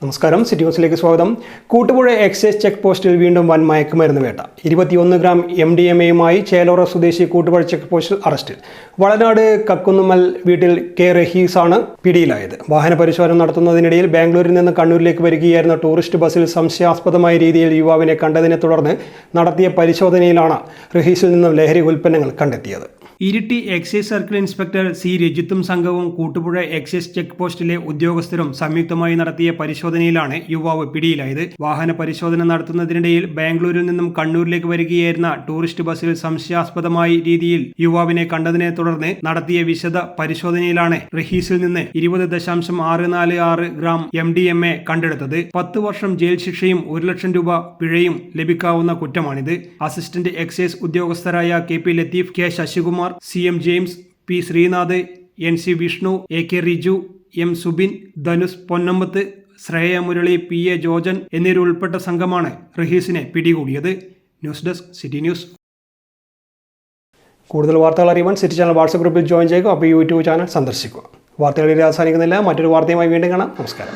നമസ്കാരം, സിറ്റി ന്യൂസിലേക്ക് സ്വാഗതം. കൂട്ടുപുഴ എക്സൈസ് ചെക്ക് പോസ്റ്റിൽ വീണ്ടും വൻ മയക്കുമരുന്ന് വേട്ട. 21 ഗ്രാം MDMA-യുമായി ചേലോറ സ്വദേശി കൂട്ടുപുഴ ചെക്ക് പോസ്റ്റിൽ അറസ്റ്റിൽ. വളനാട് കക്കുന്നുമ്മൽ വീട്ടിൽ കെ റഹീസാണ് പിടിയിലായത്. വാഹന പരിശോധന നടത്തുന്നതിനിടയിൽ ബാംഗ്ലൂരിൽ നിന്ന് കണ്ണൂരിലേക്ക് വരികയായിരുന്ന ടൂറിസ്റ്റ് ബസ്സിൽ സംശയാസ്പദമായ രീതിയിൽ യുവാവിനെ കണ്ടതിനെ തുടർന്ന് നടത്തിയ പരിശോധനയിലാണ് റഹീസിൽ നിന്നും ലഹരി ഉൽപ്പന്നങ്ങൾ കണ്ടെത്തിയത്. Iritty excise circle inspector C രജിത്തും സംഘവും കൂട്ടുപുഴ എക്സൈസ് ചെക്ക് പോസ്റ്റിലെ ഉദ്യോഗസ്ഥരും സംയുക്തമായി നടത്തിയ പരിശോധനയിലാണ് യുവാവ് പിടിയിലായത്. വാഹന പരിശോധന നടത്തുന്നതിനിടയിൽ ബാംഗ്ലൂരിൽ നിന്നും കണ്ണൂരിലേക്ക് വരികയായിരുന്ന ടൂറിസ്റ്റ് ബസ്സിൽ സംശയാസ്പദമായ രീതിയിൽ യുവാവിനെ കണ്ടതിനെ തുടർന്ന് നടത്തിയ വിശദ പരിശോധനയിലാണ് റഹീസിൽ നിന്ന് 20.646 ഗ്രാം MDMA കണ്ടെടുത്തത്. 10 വർഷം ജയിൽ ശിക്ഷയും 1 ലക്ഷം രൂപ പിഴയും ലഭിക്കാവുന്ന കുറ്റമാണിത്. അസിസ്റ്റന്റ് എക്സൈസ് ഉദ്യോഗസ്ഥരായ KP Latheef, K Sasikumar, CM James, P Sreenath, NC Vishnu, AK Riju, M Subin, Dhanus Ponnambath, Sreya Murali, PA Jojan എന്നിവരുൾപ്പെട്ട സംഘമാണ് റഹീസിനെ പിടികൂടിയത്. News desk, city news. കൂടുതൽ വാർത്തകൾ അറിയുവാൻ സിറ്റി ചാനൽ വാട്സ്ആപ്പ് ഗ്രൂപ്പിൽ ജോയിൻ ചെയ്യുക. അപ്പോൾ യൂട്യൂബ് ചാനൽ സന്ദർശിക്കുക. വാർത്തകളിൽ അവസാനിക്കുന്നില്ല. മറ്റൊരു വാർത്തയുമായി വീണ്ടും കാണാം. നമസ്കാരം.